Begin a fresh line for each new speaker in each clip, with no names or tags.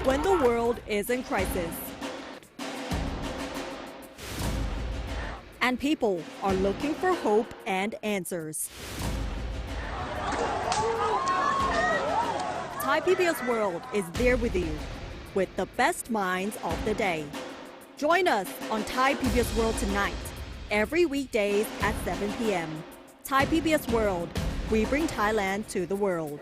when the world is in crisis. And people are looking for hope and answers. Thai PBS World is there with you with the best minds of the day. Join us on Thai PBS World tonight, every weekdays at 7 p.m. Thai PBS World, we bring Thailand to the world.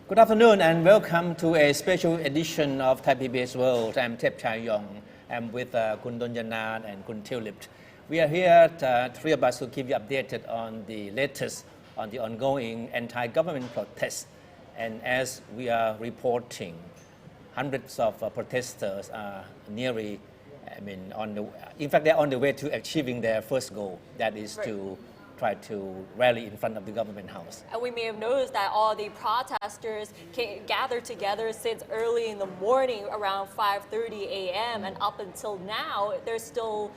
Good afternoon and welcome to a special edition of Thai PBS World. I'm Thep Chayong. I'm with Kun Donjanan and Kun Tulip. We are here, three of us, to keep you updated on the latest on the ongoing anti-government protests. And as we are reporting, hundreds of protesters are nearly, in fact, they're on the way to achieving their first goal, that is to try to rally in front of the government house.
And we may have noticed that all the protesters gathered together since early in the morning around 5:30 a.m. and up until now, they're still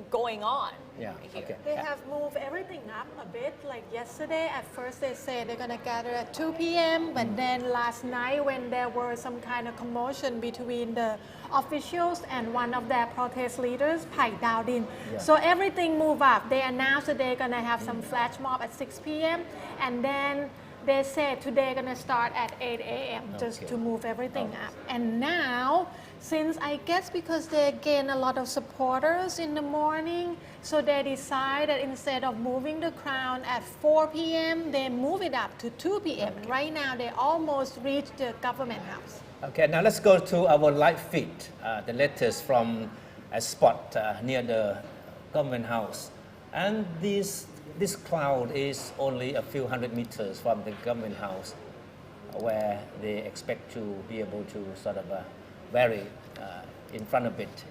going on.
Yeah, okay.
They have moved everything up a bit. Like yesterday, at first they said they're going to gather at 2 p.m. But then last night, when there were some kind of commotion between the officials and one of their protest leaders, Pai Dowdin.
Yeah.
So everything moved up. They announced that they're going to have some flash mob at 6 p.m. And then they said today going to start at 8 a.m. just to move everything up. And now, since I guess because they gain a lot of supporters in the morning, so they decide that instead of moving the crowd at 4 p.m., they move it up to 2 p.m.
Okay.
Right now, they almost reached the government house.
Okay, now let's go to our live feed, the latest from a spot near the government house. And this crowd is only a few hundred meters from the government house, where they expect to be able to sort of rally in front of it.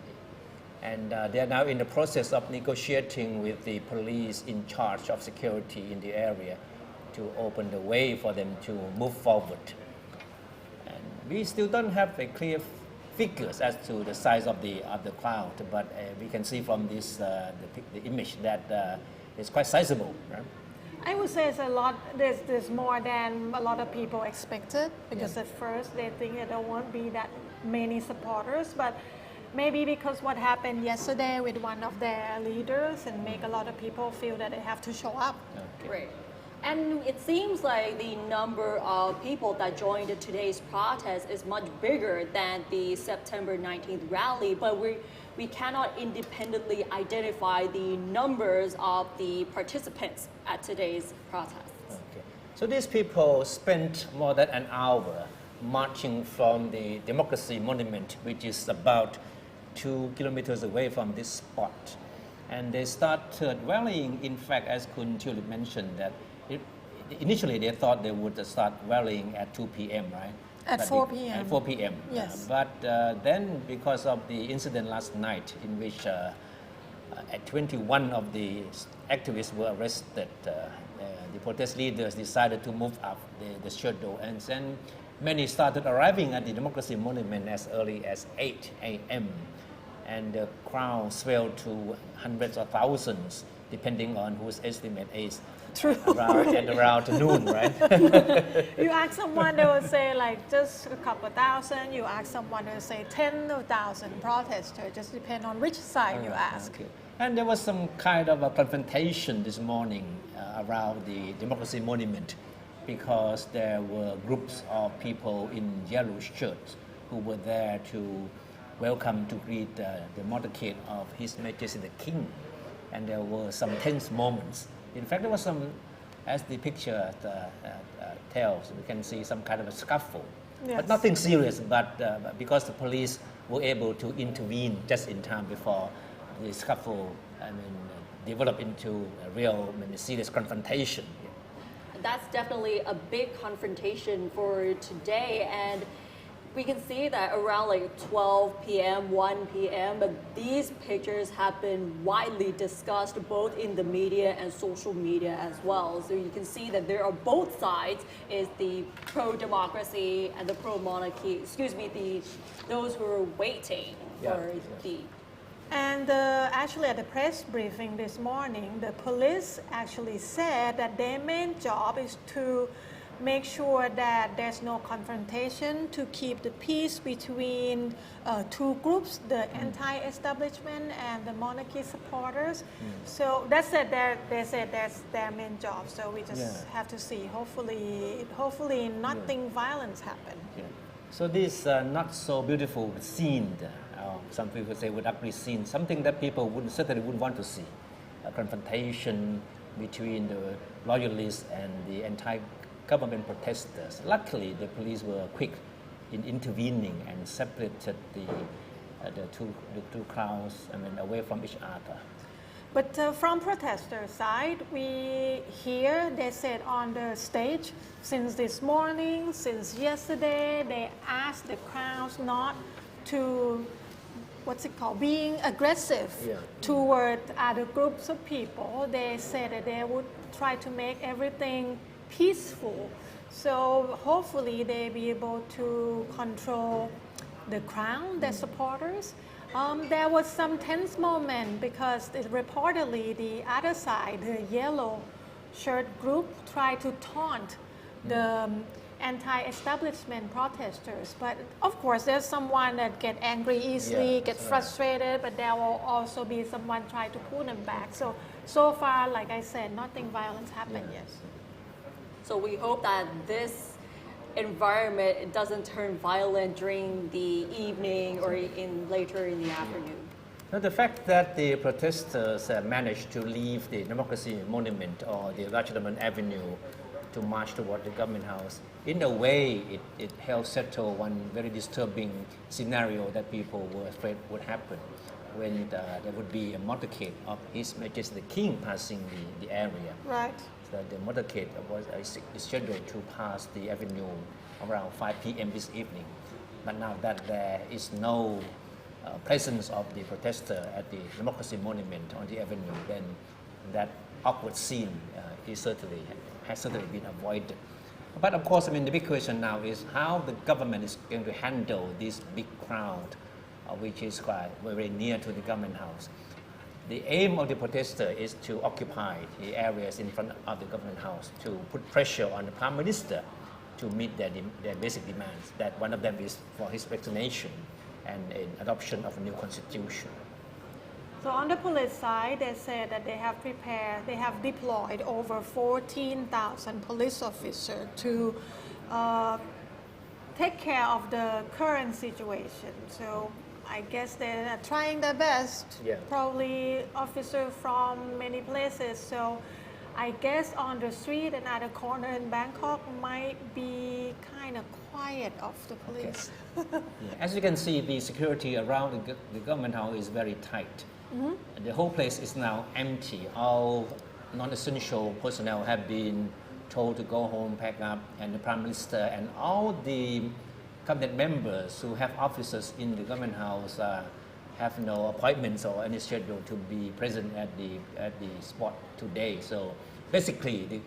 And they are now in the process of negotiating with the police in charge of security in the area to open the way for them to move forward. And we still don't have a clear figures as to the size of the crowd, but we can see from this the image that it's quite sizable. Right?
I would say it's a lot. There's more than a lot of people expected, because at first they think there won't be that many supporters, but maybe because what happened yesterday with one of their leaders and make a lot of people feel that they have to show up.
Okay.
Right. And it seems like the number of people that joined today's protest is much bigger than the September 19th rally, but we cannot independently identify the numbers of the participants at today's protest.
Okay. So these people spent more than an hour marching from the Democracy Monument, which is about 2 kilometers away from this spot. And they started rallying, in fact, as Kun Tulip mentioned, that initially they thought they would start rallying at 2 p.m., right?
At 4 p.m.
At 4 p.m.
Yes.
But then because of the incident last night in which 21 of the activists were arrested, the protest leaders decided to move up the schedule, and then many started arriving at the Democracy Monument as early as 8 a.m. And the crowd swelled to hundreds of thousands, depending on whose estimate is.
True.
Around noon, right?
You ask someone, they will say like just a couple thousand. You ask someone, they will say 10,000 protesters. Just depend on which side you ask.
Okay. And there was some kind of a confrontation this morning around the Democracy Monument, because there were groups of people in yellow shirts who were there to welcome, to greet the motorcade of His Majesty the King. And there were some tense moments. In fact, there was some, as the picture tells, we can see some kind of a scuffle.
Yes.
But nothing serious, but because the police were able to intervene just in time before the scuffle developed into a real serious confrontation.
That's definitely a big confrontation for today, and we can see that around like 12 p.m., 1 p.m., but these pictures have been widely discussed both in the media and social media as well. So you can see that there are both sides, is the pro-democracy and the pro-monarchy, those who are waiting for the...
And actually at the press briefing this morning, the police actually said that their main job is to make sure that there's no confrontation, to keep the peace between two groups, the anti-establishment and the monarchy supporters. So that's it. They said that's their main job. So we just have to see. Hopefully nothing violence happen.
Yeah. So this not so beautiful scene, some people say would ugly scene, something that people certainly wouldn't want to see, a confrontation between the loyalists and the anti-government protesters. Luckily, the police were quick in intervening and separated the two crowds away from each other.
But from protester side, we hear they said on the stage, since this morning, since yesterday, they asked the crowds not to, being aggressive toward other groups of people. They said that they would try to make everything peaceful. So hopefully they be able to control the crowd, their supporters. There was some tense moment because reportedly the other side, the yellow shirt group, tried to taunt the anti-establishment protesters. But of course, there's someone that get angry easily, get frustrated, but there will also be someone try to pull them back. So far, like I said, nothing violent happened yet.
So we hope that this environment doesn't turn violent during the evening or later in the afternoon.
Now, the fact that the protesters managed to leave the Democracy Monument or the Rajadamnern Avenue to march toward the government house, in a way, it helped settle one very disturbing scenario that people were afraid would happen when there would be a motorcade of His Majesty the King passing the area.
Right.
So the motorcade was scheduled to pass the avenue around 5 p.m. this evening. But now that there is no presence of the protester at the Democracy Monument on the avenue, then that awkward scene has certainly been avoided. But of course, the big question now is how the government is going to handle this big crowd, which is quite very near to the government house. The aim of the protester is to occupy the areas in front of the government house to put pressure on the Prime Minister to meet their basic demands. That one of them is for his resignation and an adoption of a new constitution.
So on the police side, they said that they have deployed over 14,000 police officers to take care of the current situation. So I guess they're trying their best. Probably officers from many places. So I guess on the street and at a corner in Bangkok might be kind of quiet of the police.
Okay. As you can see, the security around the government house is very tight. The whole place is now empty. All non-essential personnel have been told to go home, pack up, and the Prime Minister and all the cabinet members who have offices in the government house have no appointments or any schedule to be present at the spot today. So basically,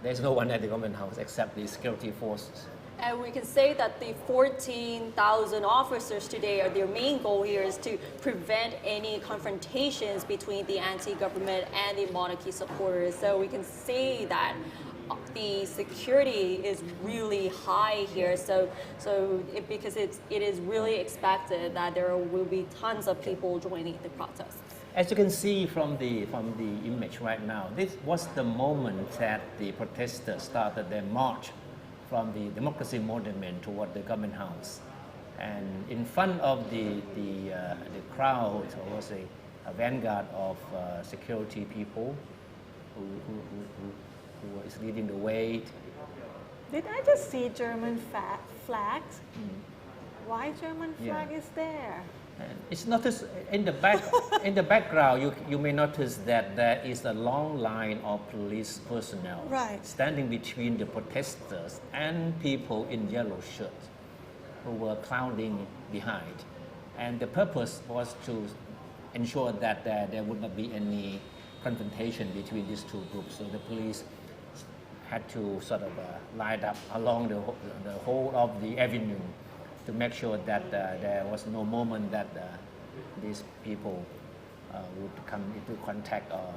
there's no one at the government house except the security forces.
And we can say that the 14,000 officers today, their main goal here is to prevent any confrontations between the anti-government and the monarchy supporters. So we can say that the security is really high here. Because it is really expected that there will be tons of people joining the protests.
As you can see from the image right now, this was the moment that the protesters started their march from the Democracy Monument toward the government house. And in front of the crowd was a vanguard of security people who is leading the way.
Did I just see German flags? Why German flag is there?
And it's noticed in the back. In the background, you may notice that there is a long line of police personnel standing between the protesters and people in yellow shirts who were crowding behind. And the purpose was to ensure that there would not be any confrontation between these two groups. So the police had to sort of line up along the whole of the avenue to make sure that there was no moment that these people would come into contact or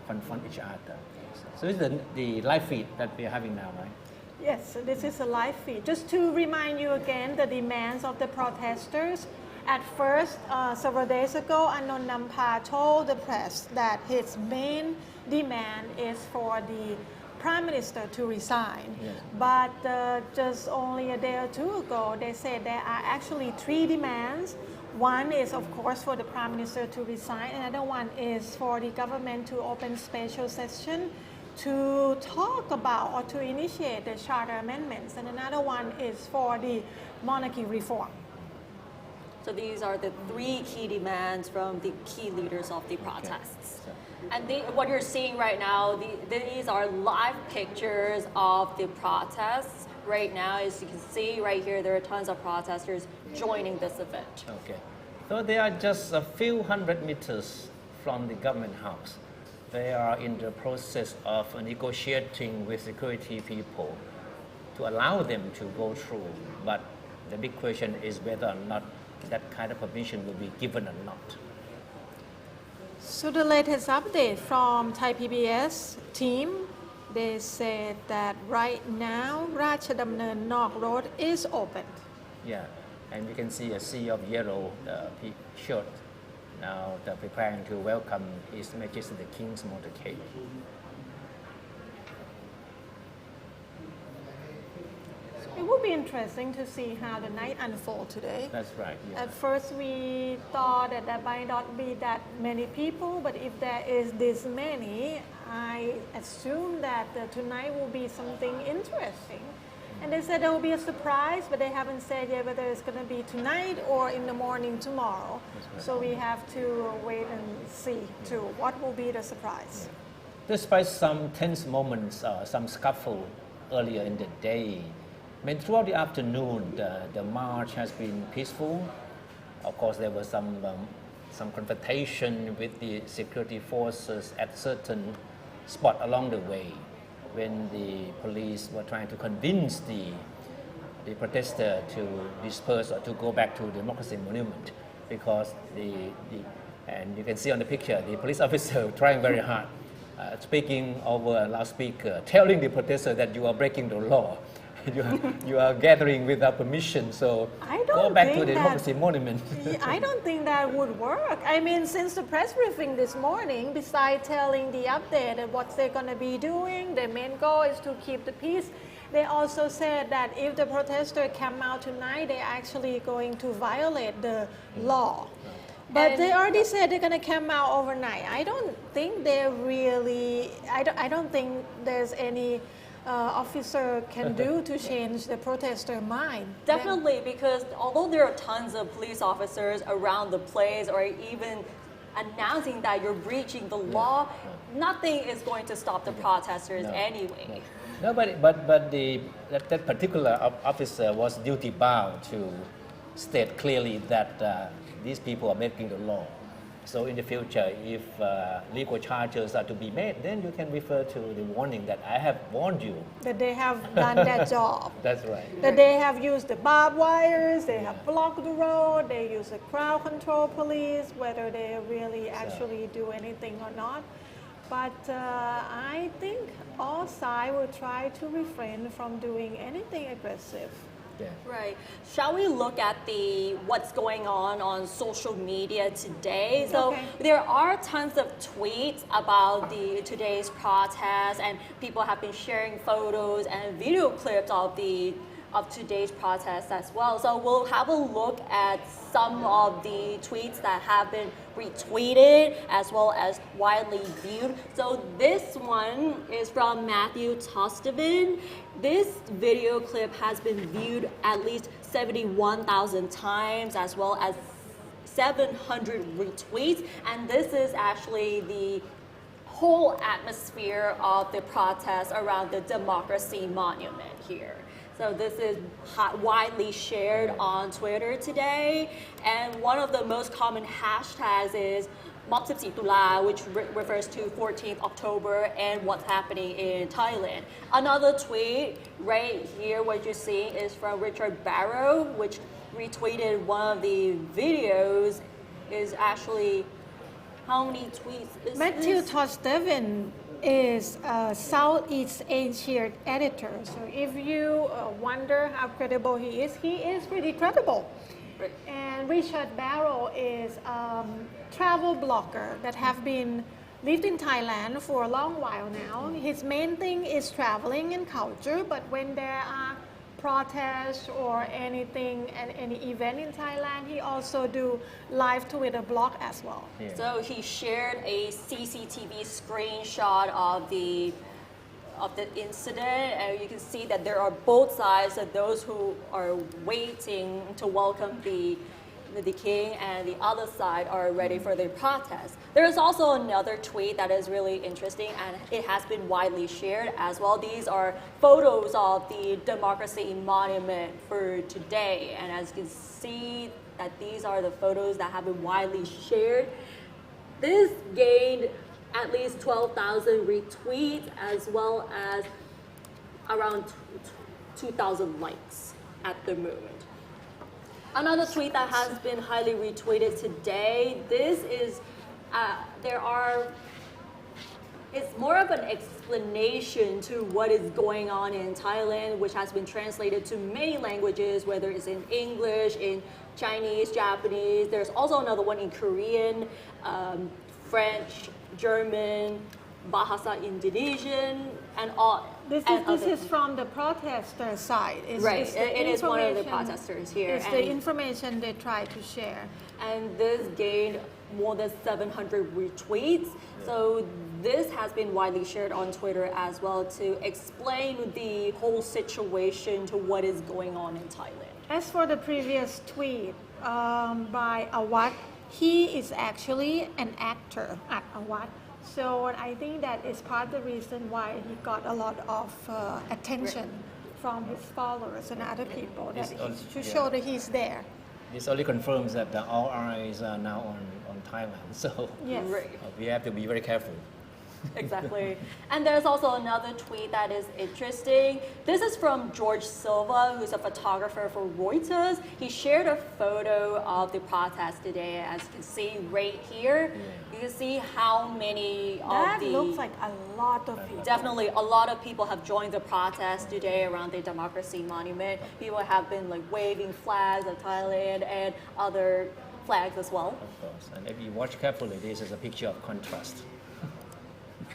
confront each other. So it's the live feed that we're having now, right?
Yes, so this is a live feed. Just to remind you again, the demands of the protesters. At first, several days ago, Anon Nampa told the press that his main demand is for the Prime Minister to resign.
Yes.
But just only a day or two ago, they said there are actually three demands. One is, of course, for the Prime Minister to resign. Another one is for the government to open special session to talk about or to initiate the charter amendments. And another one is for the monarchy reform.
So these are the three key demands from the key leaders of the protests. And what you're seeing right now, these are live pictures of the protests. Right now, as you can see right here, there are tons of protesters joining this event.
Okay. So they are just a few hundred meters from the government house. They are in the process of negotiating with security people to allow them to go through. But the big question is whether or not that kind of permission will be given or not.
So the latest update from Thai PBS team, they said that right now Ratchadamnern Nok Road is open.
Yeah, and you can see a sea of yellow shirt. Now they're preparing to welcome His Majesty the King's motorcade.
It would be interesting to see how the night unfolds today.
That's right. Yeah.
At first we thought that there might not be that many people, but if there is this many, I assume that tonight will be something interesting. And they said there will be a surprise, but they haven't said yet whether it's going to be tonight or in the morning tomorrow.
Right.
So we have to wait and see too what will be the surprise.
Despite some tense moments, some scuffle earlier in the day, throughout the afternoon, the march has been peaceful. Of course, there was some confrontation with the security forces at certain spot along the way, when the police were trying to convince the protester to disperse or to go back to the Democracy Monument, because and you can see on the picture, the police officer trying very hard, speaking over a loudspeaker, telling the protester that you are breaking the law. You are gathering without permission, so go back to the Democracy Monument.
I don't think that would work. I mean, since the press briefing this morning, besides telling the update and what they're going to be doing, their main goal is to keep the peace. They also said that if the protesters come out tonight, they're actually going to violate the law. But they already said they're going to come out overnight. I don't think they're really, I don't think there's any officer can do to change the protester mind.
Definitely, because although there are tons of police officers around the place or even announcing that you're breaching the law, nothing is going to stop the protesters anyway.
No, but that particular officer was duty bound to state clearly that these people are making the law. So in the future, if legal charges are to be made, then you can refer to the warning that I have warned you.
That they have done their job.
That's right.
That they have used the barbed wires, they have blocked the road, they use the crowd control police, whether they really actually do anything or not. But I think all sides will try to refrain from doing anything aggressive.
Yeah.
Right. Shall we look at what's going on social media today? So there are tons of tweets about today's protest, and people have been sharing photos and video clips of today's protest as well. So we'll have a look at some of the tweets that have been retweeted as well as widely viewed. So this one is from Matthew Tostevin. This video clip has been viewed at least 71,000 times as well as 700 retweets. And this is actually the whole atmosphere of the protest around the Democracy Monument here. So this is widely shared on Twitter today. And one of the most common hashtags is Mob 14 Tula, which refers to 14th October and what's happening in Thailand. Another tweet right here, what you're seeing is from Richard Barrow, which retweeted one of the videos. Is actually, how many tweets is
Matthew
this?
Tostevin is a Southeast Asia editor. So if you wonder how credible he is pretty credible.
Right.
And Richard Barrow is travel blogger that have been lived in Thailand for a long while now. His main thing is traveling and culture, but when there are protests or anything and any event in Thailand, he also do live Twitter blog as well.
Yeah.
So he shared a CCTV screenshot of the incident, and you can see that there are both sides of those who are waiting to welcome the king, and the other side are ready for their protest. There is also another tweet that is really interesting, and it has been widely shared as well. These are photos of the Democracy Monument for today, and as you can see that these are the photos that have been widely shared. This gained at least 12,000 retweets as well as around 2,000 likes at the moment. Another tweet that has been highly retweeted today, this is, it's more of an explanation to what is going on in Thailand, which has been translated to many languages, whether it's in English, in Chinese, Japanese. There's also another one in Korean, French, German, Bahasa Indonesian, and all.
This is from the protester side.
Right, it is one of the protesters here.
It's the information they try to share.
And this gained more than 700 retweets. So this has been widely shared on Twitter as well to explain the whole situation to what is going on in Thailand.
As for the previous tweet by Awad, he is actually an actor at Awad. So I think that is part of the reason why he got a lot of attention from his followers and other people, that to show that he's there.
This only confirms that all eyes are now on Thailand, so
Yes.
we have to be very careful.
Exactly. And there's also another tweet that is interesting. This is from George Silva, who's a photographer for Reuters. He shared a photo of the protest today. As you can see right here, you can see how many
That looks like a lot of people.
Definitely, a lot of people have joined the protest today around the Democracy Monument. People have been like waving flags of Thailand and other flags as well.
Of course, and if you watch carefully, this is a picture of contrast.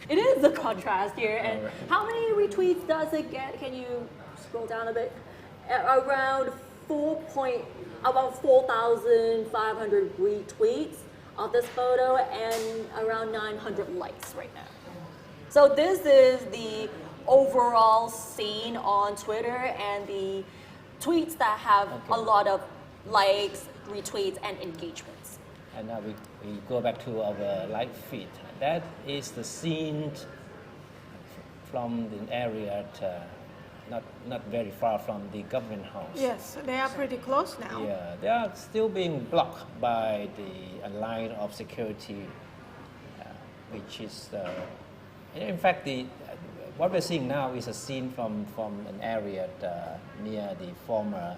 It is the contrast here. And
Alright.
how many retweets does it get? Can you scroll down a bit? Around 4,500 retweets of this photo and around 900 likes right now. So this is the overall scene on Twitter and the tweets that have a lot of likes, retweets, and engagements.
And now we go back to our live feed. That is the scene from the area not very far from the government house.
Yes, they are pretty close now.
Yeah, they are still being blocked by a line of security, which is, in fact, what we're seeing now is a scene from an area near the former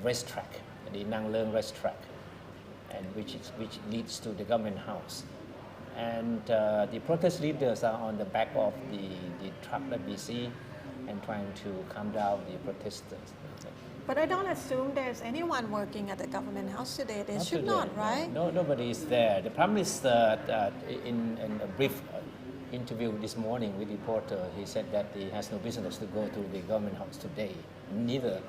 racetrack, the Nang Leung racetrack, and which leads to the government house. And the protest leaders are on the back of the truck that we see and trying to calm down the protesters.
But I don't assume there's anyone working at the government house today. They should
today,
not, right?
No, nobody is there. The Prime Minister, in a brief interview this morning with the reporter, he said that he has no business to go to the government house today. Neither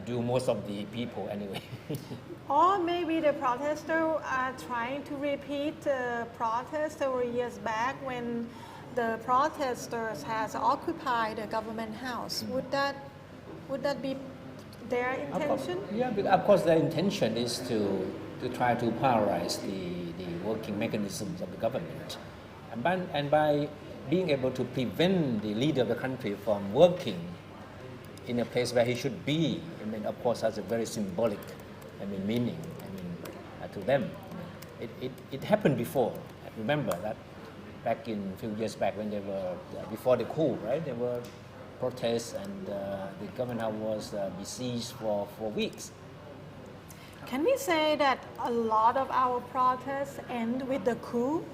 do most of the people anyway.
Or maybe the protesters are trying to repeat the protest several years back when the protesters has occupied the government house. Would that be their intention?
Yeah, of course their intention is to try to paralyze the working mechanisms of the government. And by being able to prevent the leader of the country from working in a place where he should be, of course, has a very symbolic, meaning, to them. It happened before. Remember that back in a few years back when they were before the coup, right? There were protests and the government house was besieged for weeks.
Can we say that a lot of our protests end with the coup?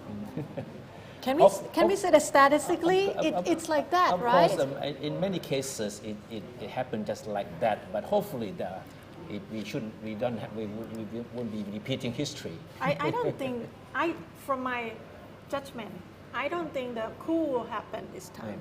Can we say that statistically it's like that, right?
Of course, in many cases it happened just like that. But hopefully, we won't be repeating history.
I don't think from my judgment, I don't think the coup will happen this time.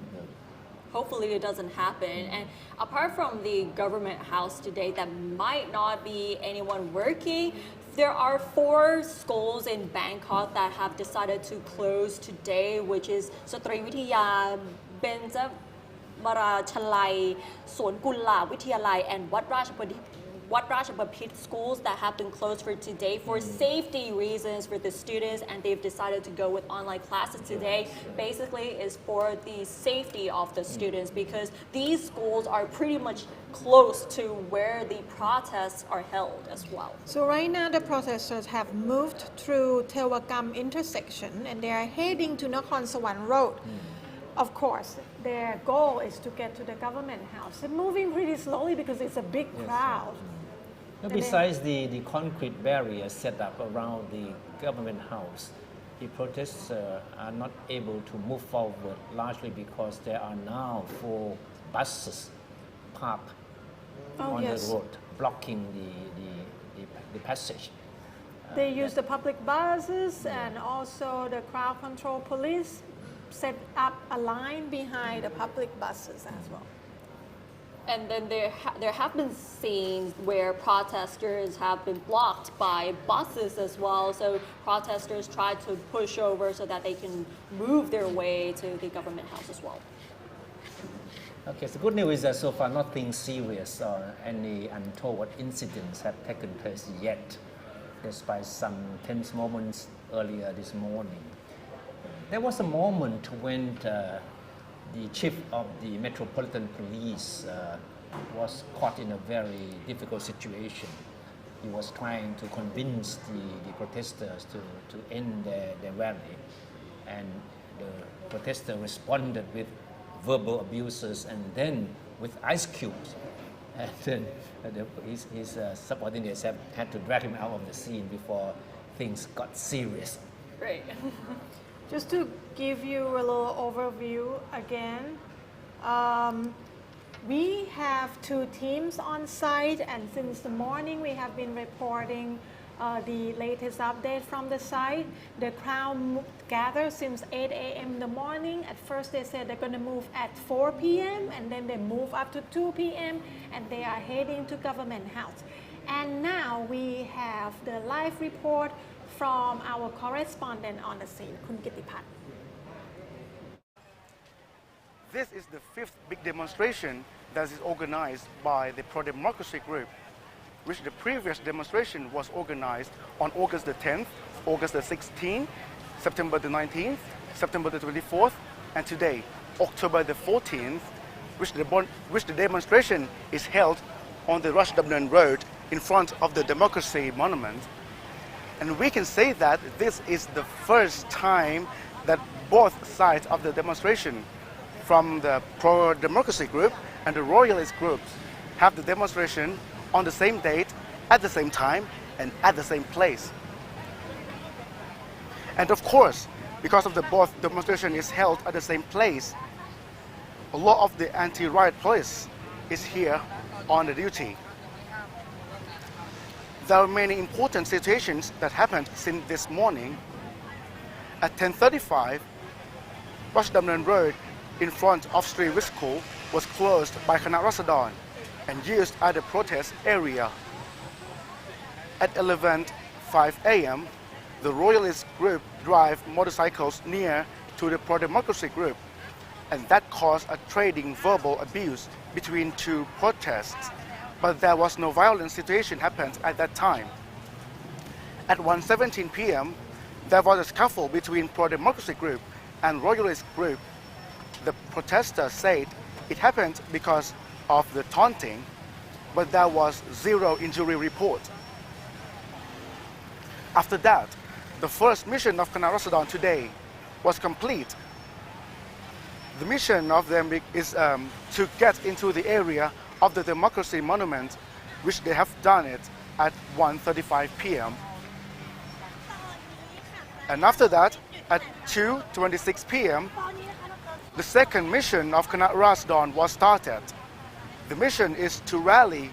Hopefully it doesn't happen. And apart from the government house today that might not be anyone working, there are 4 schools in Bangkok that have decided to close today, which is Satri Vitya, Benja Marachalai, Son Kulla Vityalai, and Wat Ratchabapit schools that have been closed for today for safety reasons for the students, and they've decided to go with online classes today. Basically, is for the safety of the students because these schools are pretty much close to where the protests are held as well.
So right now the protesters have moved through Tewagam intersection and they are heading to Nakhon Sawan Road. Of course, their goal is to get to the government house. They're moving pretty slowly because it's a big crowd.
Besides the concrete barrier set up around the government house, the protesters are not able to move forward largely because there are now 4 buses parked on the road, blocking the passage.
They use the public buses and also the crowd control police set up a line behind the public buses as well.
And then there have been scenes where protesters have been blocked by buses as well. So protesters try to push over so that they can move their way to the government house as well.
Okay, so good news is that so far nothing serious or any untoward incidents have taken place yet, despite some tense moments earlier this morning. There was a moment when the chief of the Metropolitan Police was caught in a very difficult situation. He was trying to convince the protesters to end their rally, and the protesters responded with verbal abuses and then with ice cubes. And then his subordinates had to drag him out of the scene before things got serious.
Great.
Just to give you a little overview again, we have 2 teams on site, and since the morning we have been reporting the latest update from the site. The crowd gathered since 8 a.m. in the morning. At first they said they're going to move at 4 p.m. and then they move up to 2 p.m. and they are heading to Government House. And now we have the live report from our correspondent on the scene, Kun Kitipat.
This is the 5th big demonstration that is organized by the Pro-Democracy Group, which the previous demonstration was organized on August the 10th, August the 16th, September the 19th, September the 24th, and today, October the 14th, which the demonstration is held on the Rashdamnan Road in front of the Democracy Monument. And we can say that this is the first time that both sides of the demonstration, from the Pro-Democracy Group and the Royalist groups, have the demonstration on the same date, at the same time, and at the same place. And of course, because of the both demonstration is held at the same place, a lot of the anti-riot police is here on the duty. There are many important situations that happened since this morning. At 10:35, Rashdamnan Road in front of Sri Wish School was closed by Khana Rasadon and used as a protest area. At 11:05 a.m., the Royalist group drive motorcycles near to the Pro-Democracy Group, and that caused a trading verbal abuse between 2 protests. But there was no violent situation happened at that time. At 1:17 p.m., there was a scuffle between Pro-Democracy Group and Royalist Group. The protesters said it happened because of the taunting, but there was 0 injury report. After that, the first mission of Khana Rasadon today was complete. The mission of them is to get into the area of the Democracy Monument, which they have done it at 1:35 p.m. And after that, At 2:26 p.m., the second mission of Kanat Rasdon was started. The mission is to rally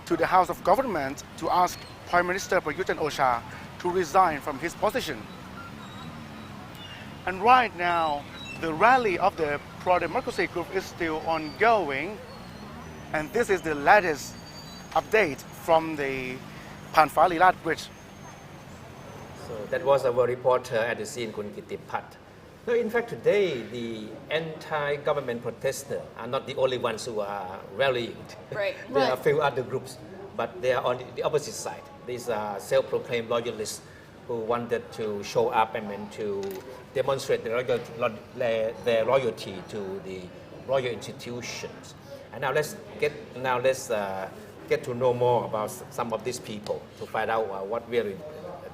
to the House of Government to ask Prime Minister Prayut Chan-o-cha to resign from his position. And right now, the rally of the pro-democracy group is still ongoing. And this is the latest update from the Panfa Lilat Bridge.
So that was our reporter at the scene, Kun Kitipat. No, in fact, today the anti-government protesters are not the only ones who are rallying.
Right.
There are a few other groups, but they are on the opposite side. These are self-proclaimed loyalists who wanted to show up and to demonstrate their loyalty to the royal institutions. And now let's get to know more about some of these people to find out what really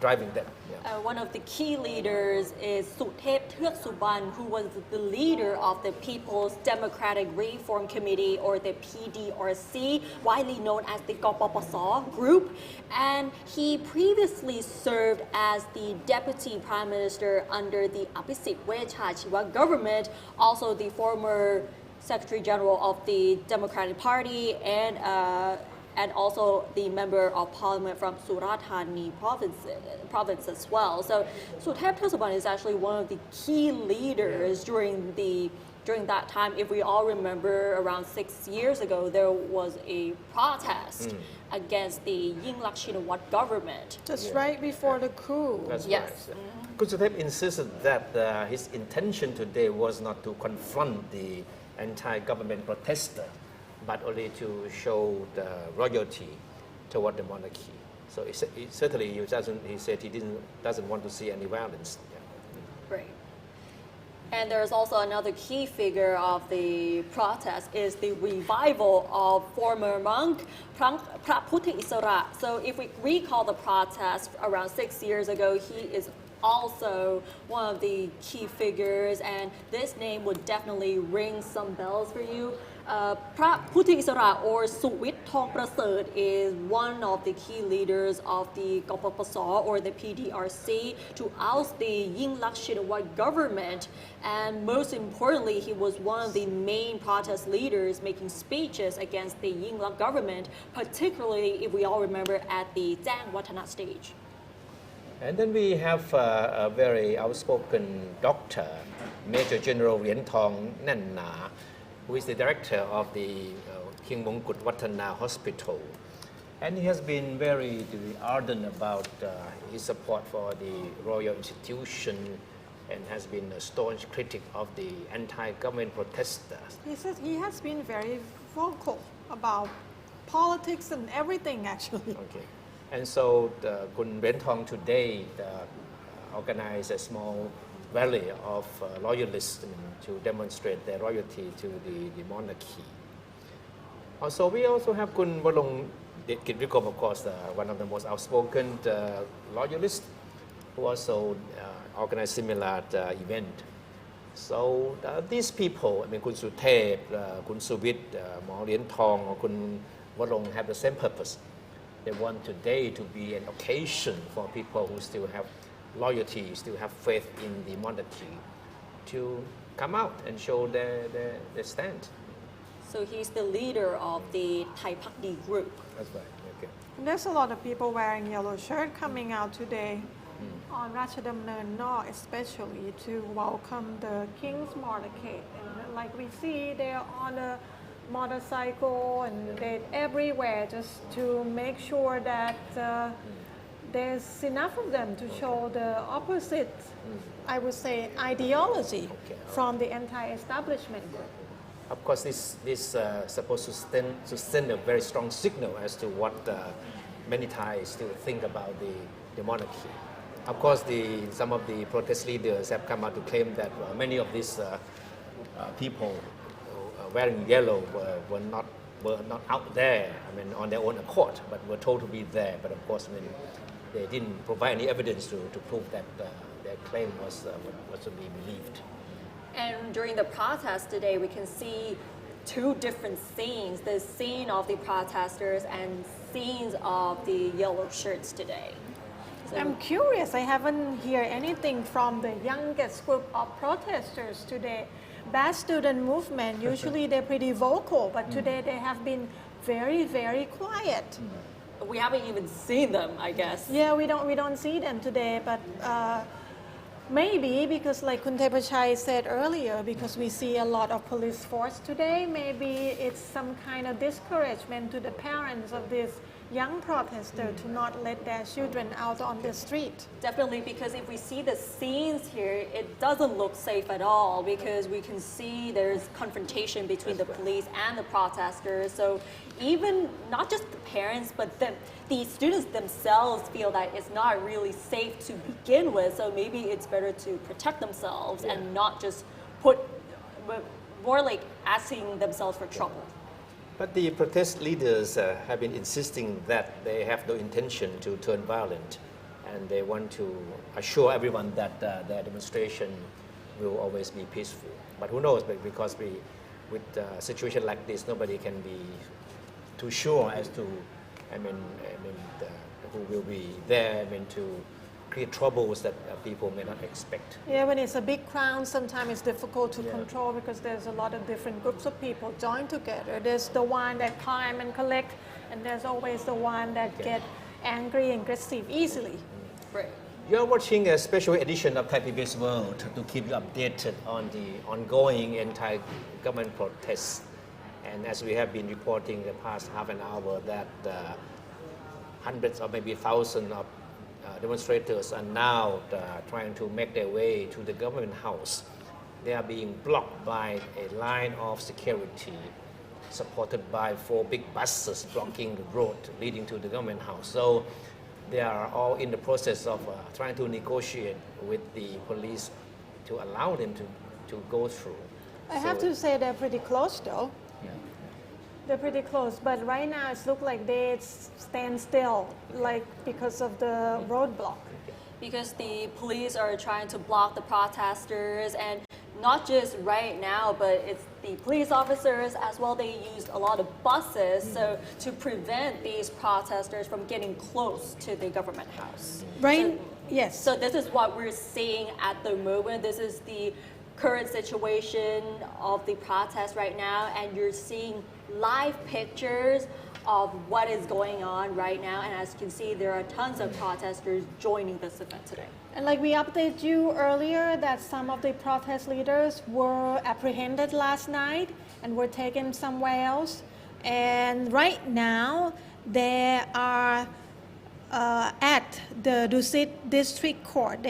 driving them. Yeah.
One of the key leaders is Suthep Thước Suban, who was the leader of the People's Democratic Reform Committee, or the PDRC, widely known as the Kopopasor group. And he previously served as the Deputy Prime Minister under the Apisit Wechachiwa government, also the former Secretary General of the Democratic Party, and also the Member of Parliament from Surathani province as well. So Suthep Thước Suban is actually one of the key leaders during that time. If we all remember, around 6 years ago, there was a protest against the Yingluck Shinawatra government.
Just right before the coup.
That's
Yes.
right. Kun Suthep insisted that his intention today was not to confront the anti-government protester, but only to show the royalty toward the monarchy. So certainly he said he doesn't want to see any violence. Yeah.
Right. And there's also another key figure of the protest is the revival of former monk Phra Phutta Isara. So if we recall the protest around 6 years ago, he is also one of the key figures, and this name would definitely ring some bells for you. Phra Phutta Isara, or Suwit Thong Prasert, is one of the key leaders of the Kopopasor, or the PDRC, to oust the Yingluck Shinawatra government. And most importantly, he was one of the main protest leaders making speeches against the Yingluck government, particularly if we all remember at the Jang Watana stage.
And then we have a very outspoken doctor, Major General Rien Thong Nan Na, who is the director of the King Mongkut Wattana Hospital. And he has been very ardent about his support for the royal institution and has been a staunch critic of the anti-government protesters.
He says he has been very vocal about politics and everything, actually.
Okay. And so Kun Rien Thong today organized a small rally of loyalists to demonstrate their loyalty to the monarchy. Also, we also have Kun Walong Kitvikom, of course, one of the most outspoken loyalists, who also organized similar event. So these people, I mean, Kun Suthep, Kun Suwit, Mo Rien Thong, or Kun Walong have the same purpose. They want today to be an occasion for people who still have loyalty, still have faith in the monarchy, to come out and show their stand.
So he's the leader of the Thai Pakdi group.
That's right. Okay.
And there's a lot of people wearing yellow shirt coming out today on Ratchadamnern North, especially to welcome the King's motorcade. And like we see, they're on a motorcycle and they're everywhere just to make sure that there's enough of them to show the opposite, I would say, ideology from the anti-establishment group.
Of course, this supposed to send a very strong signal as to what many Thais still think about the monarchy. Of course, some of the protest leaders have come out to claim that many of these people wearing yellow were not out there, I mean, on their own accord, but were told to be there. But of course, I mean, they didn't provide any evidence to prove that their claim was to be believed.
And during the protest today, we can see two different scenes, the scene of the protesters and scenes of the yellow shirts today.
I'm curious. I haven't heard anything from the youngest group of protesters today. Bad student movement, usually they're pretty vocal, but today they have been very, very quiet.
We haven't even seen them, I guess.
Yeah, we don't see them today, but maybe because like Kuntepachai said earlier, because we see a lot of police force today, maybe it's some kind of discouragement to the parents of this young protester to not let their children out on the street.
Definitely, because if we see the scenes here, it doesn't look safe at all because we can see there's confrontation between the police and the protesters. So even not just the parents, but the students themselves feel that it's not really safe to begin with. So maybe it's better to protect themselves and not just more like asking themselves for trouble.
But the protest leaders have been insisting that they have no intention to turn violent, and they want to assure everyone that their demonstration will always be peaceful. But who knows, because with a situation like this, nobody can be too sure as to, who will be there, to create troubles that people may not expect.
Yeah, when it's a big crowd, sometimes it's difficult to control because there's a lot of different groups of people join together. There's the one that climb and collect, and there's always the one that get angry and aggressive easily.
Right.
You're watching a special edition of Thai PBS World to keep you updated on the ongoing anti-government protests. And as we have been reporting the past half an hour that hundreds or maybe thousands of demonstrators are now trying to make their way to the government house. They are being blocked by a line of security supported by 4 big buses blocking the road leading to the government house. So they are all in the process of trying to negotiate with the police to allow them to go through.
I have to say they're pretty close though. They're pretty close, but right now it looks like they stand still, like because of the roadblock.
Because the police are trying to block the protesters, and not just right now, but it's the police officers as well. They used a lot of buses so to prevent these protesters from getting close to the government house.
Right?
So,
yes.
So this is what we're seeing at the moment. This is the current situation of the protest right now, and you're seeing live pictures of what is going on right now. And as you can see, there are tons of protesters joining this event today.
And like we updated you earlier that some of the protest leaders were apprehended last night and were taken somewhere else. And right now, they are at the Dusit District Court.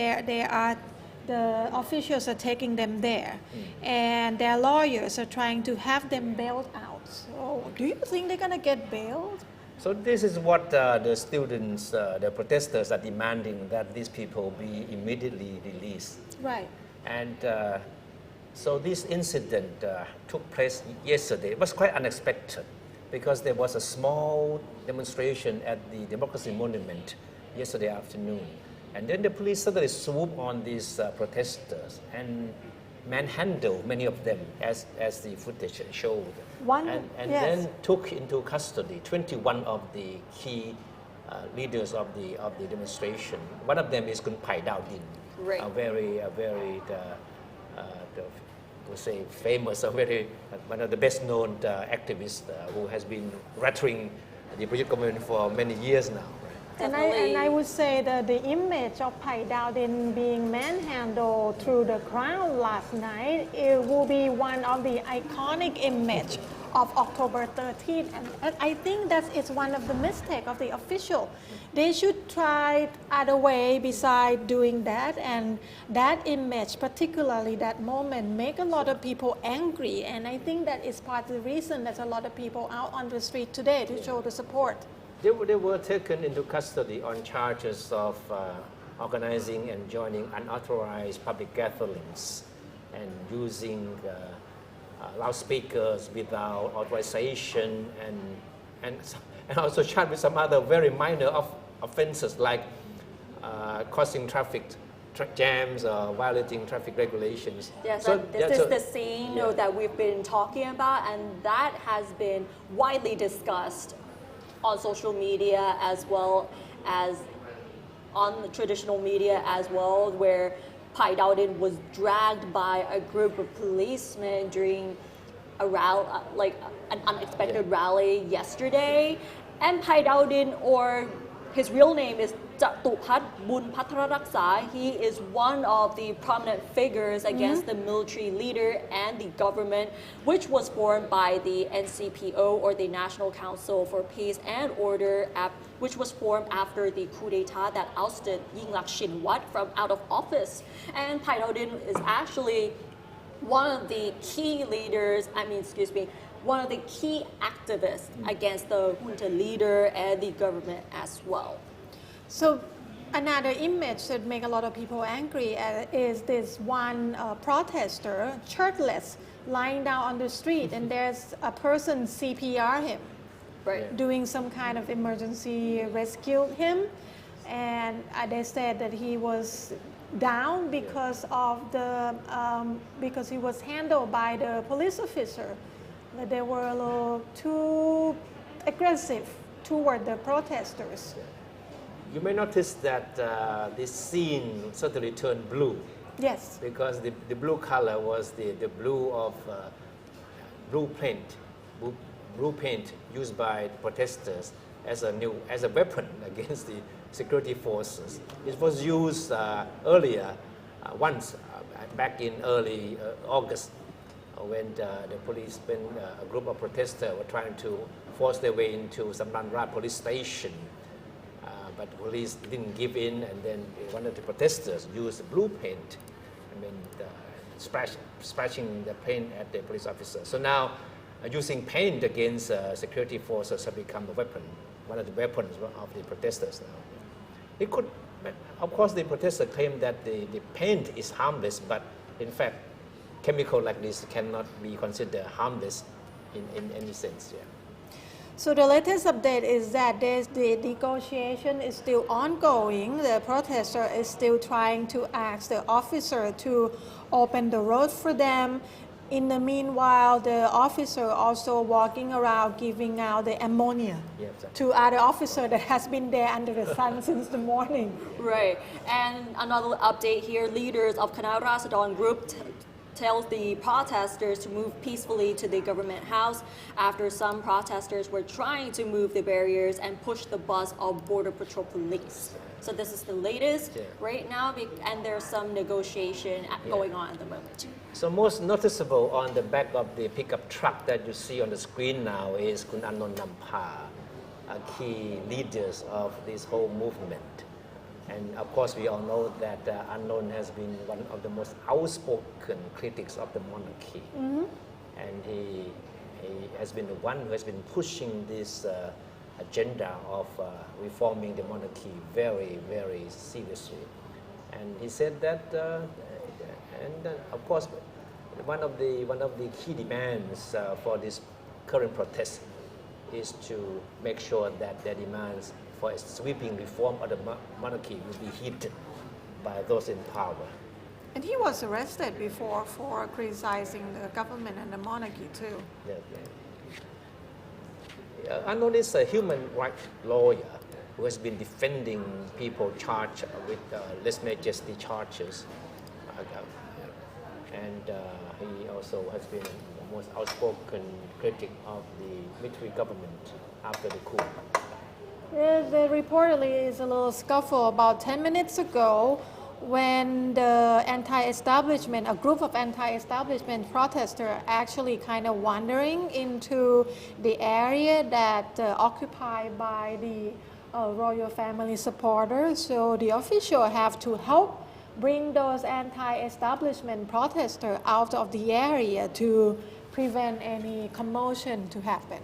The officials are taking them there, and their lawyers are trying to have them bailed out. So, do you think they're gonna get bailed?
So this is what the students, the protesters are demanding, that these people be immediately released.
Right.
And so this incident took place yesterday. It was quite unexpected because there was a small demonstration at the Democracy Monument yesterday afternoon. And then the police suddenly swooped on these protesters and manhandled many of them, as the footage showed. And then took into custody 21 of the key leaders of the demonstration. One of them is Kun Pai Dao Din,
Right.
a very we say famous, one of the best known activists who has been rattling the British government for many years now.
And I would say that the image of Pai Dao Din being manhandled through the crowd last night, it will be one of the iconic image of October 13th. And I think that is one of the mistakes of the official. They should try other way besides doing that. And that image, particularly that moment, make a lot of people angry. And I think that is part of the reason that a lot of people out on the street today to show the support.
They were taken into custody on charges of organizing and joining unauthorized public gatherings and using loudspeakers without authorization, and also charged with some other very minor offenses like causing traffic jams or violating traffic regulations.
Yes, so, this is the scene that we've been talking about, and that has been widely discussed on social media as well as on the traditional media as well, where Pai Dowdin was dragged by a group of policemen during a rally, like an unexpected rally yesterday. And Pai Dowdin, or his real name is Jatupat Bun Patraraksa. He is one of the prominent figures against the military leader and the government, which was formed by the NCPO, or the National Council for Peace and Order, which was formed after the coup d'etat that ousted Yingluck Shinawatra from out of office. And Pai Dowdin is actually one of the key leaders, one of the key activists against the junta leader and the government as well.
So another image that make a lot of people angry is this one protester, shirtless, lying down on the street, and there's a person CPR him,
Right.
doing some kind of emergency rescue him, and they said that he was down because of the because he was handled by the police officer, that they were a little too aggressive toward the protesters.
You may notice that this scene certainly turned blue,
Yes.
because the blue color was the blue of blue paint used by protesters as a weapon against the security forces. It was used earlier once back in early August, when a group of protesters were trying to force their way into Samranrat police station. But the police didn't give in, and then one of the protesters used blue paint, splashing the paint at the police officer. So now, using paint against security forces have become a weapon, one of the weapons of the protesters now. It could, of course, the protesters claim that the paint is harmless, but in fact, chemical like this cannot be considered harmless in any sense. Yeah.
So the latest update is that the negotiation is still ongoing. The protester is still trying to ask the officer to open the road for them. In the meanwhile, the officer also walking around giving out the ammonia to other officer that has been there under the sun since the morning.
Right. And another update here, leaders of Kana Rasadon group tells the protesters to move peacefully to the government house after some protesters were trying to move the barriers and push the bus of Border Patrol police. So this is the latest right now, and there's some negotiation going on at the moment.
So most noticeable on the back of the pickup truck that you see on the screen now is Kun Anon Nampa, a key leaders of this whole movement. And of course, we all know that Anon has been one of the most outspoken critics of the monarchy. And he has been the one who has been pushing this agenda of reforming the monarchy very, very seriously. And he said that, of course, one of the key demands for this current protest is to make sure that their demands for a sweeping reform of the monarchy will be heeded by those in power.
And he was arrested before for criticizing the government and the monarchy too.
Anon is a human rights lawyer who has been defending people charged with lèse-majesty charges. And he also has been the most outspoken critic of the military government after the coup.
There reportedly is a little scuffle about 10 minutes ago when the anti-establishment, a group of anti-establishment protesters actually kind of wandering into the area that occupied by the royal family supporters. So the officials have to help bring those anti-establishment protesters out of the area to prevent any commotion to happen.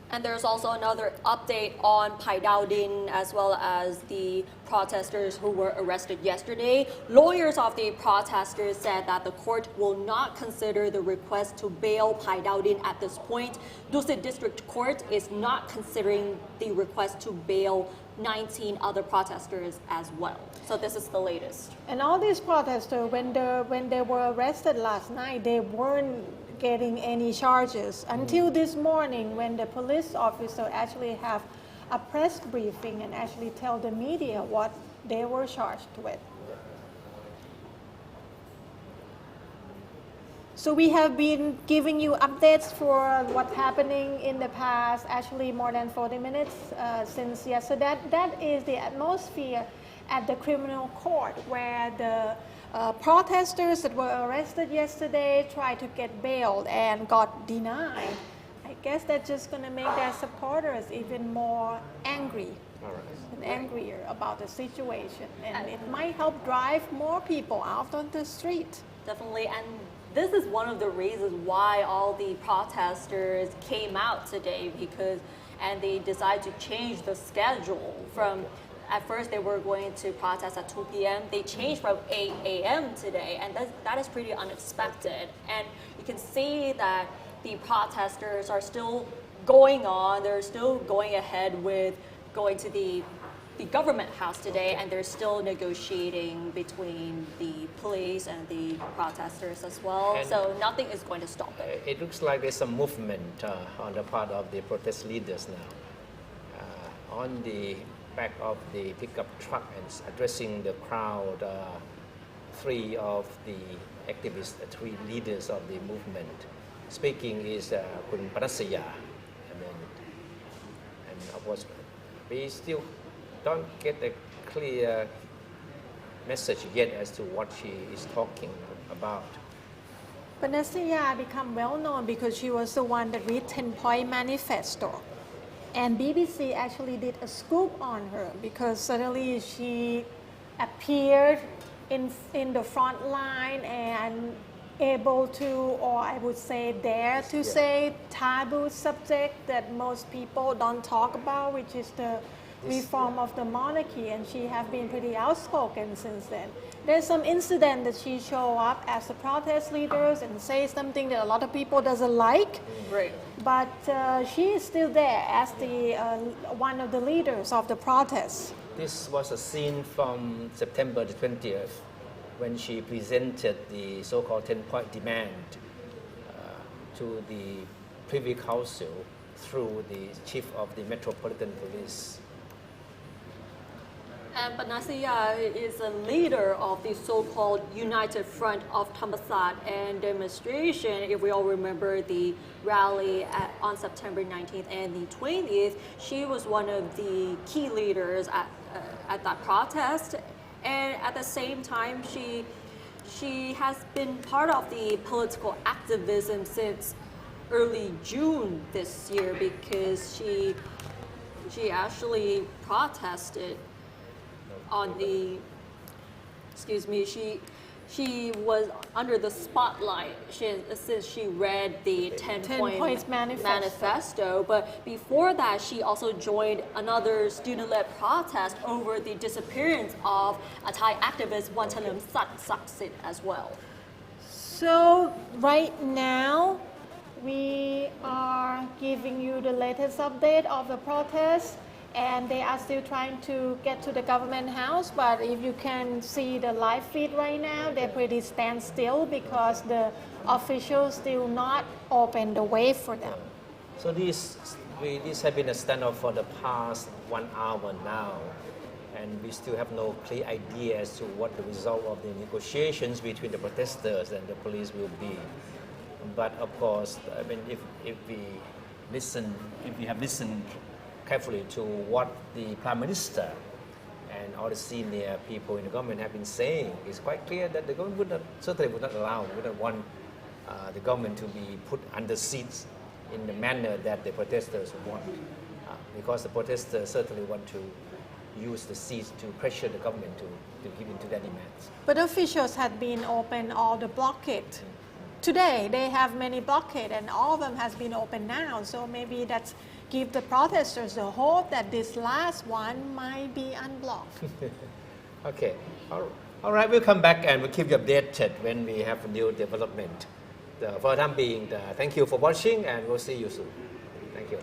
And there's also another update on Pai Dowdin as well as the protesters who were arrested yesterday. Lawyers of the protesters said that the court will not consider the request to bail Pai Dowdin at this point. Dusit District Court is not considering the request to bail 19 other protesters as well. So this is the latest.
And all these protesters, when they were arrested last night, they weren't getting any charges until this morning when the police officer actually have a press briefing and actually tell the media what they were charged with. So we have been giving you updates for what's happening in the past, actually more than 40 minutes since yesterday. That is the atmosphere at the criminal court where the protesters that were arrested yesterday tried to get bailed and got denied. I guess that's just going to make their supporters even more angry and angrier about the situation. And it might help drive more people out on the street.
Definitely, and this is one of the reasons why all the protesters came out today and they decided to change the schedule from, at first they were going to protest at 2 p.m. They changed from 8 a.m. today, and that is pretty unexpected. And you can see that the protesters are still going on, they're still going ahead with going to the government house today, and they're still negotiating between the police and the protesters as well.
And
so nothing is going to stop it.
It looks like there's some movement on the part of the protest leaders now. On the back of the pickup truck and addressing the crowd, three of the activists, three leaders of the movement. Speaking is Kun Panasya. And of course, we still don't get a clear message yet as to what she is talking about.
Panasya became well known because she was the one that read 10-point manifesto. And BBC actually did a scoop on her because suddenly she appeared in the front line and able to, or I would say dare to say, taboo subject that most people don't talk about, which is the reform of the monarchy, and she has been pretty outspoken since then. There's some incident that she show up as the protest leaders and say something that a lot of people doesn't like.
Right.
But she is still there as the one of the leaders of the protests.
This was a scene from September the 20th when she presented the so-called 10-point demand to the Privy Council through the chief of the Metropolitan Police.
And Panasya is a leader of the so-called United Front of Thammasat and demonstration. If we all remember the rally on September 19th and the 20th, she was one of the key leaders at that protest. And at the same time, she has been part of the political activism since early June this year because she actually protested on the, she was under the spotlight since she read the 10 points manifesto. But before that, she also joined another student-led protest over the disappearance of a Thai activist, Wanchalam Saksit, as well.
So right now, we are giving you the latest update of the protest. And they are still trying to get to the government house, but if you can see the live feed right now, they're pretty standstill because the officials still not open the way for them.
So this has been a standoff for the past 1 hour now, and we still have no clear idea as to what the result of the negotiations between the protesters and the police will be. But of course, I mean, if we have listened carefully to what the Prime Minister and all the senior people in the government have been saying, it's quite clear that the government certainly would not want the government to be put under siege in the manner that the protesters want, because the protesters certainly want to use the siege to pressure the government to give in to their demands.
But officials had been open all the blockade. Today they have many blockade and all of them has been open now, so maybe that's give the protesters the hope that this last one might be unblocked.
Okay, all right, we'll come back and we'll keep you updated when we have a new development. For the time being, thank you for watching and we'll see you soon. Thank you.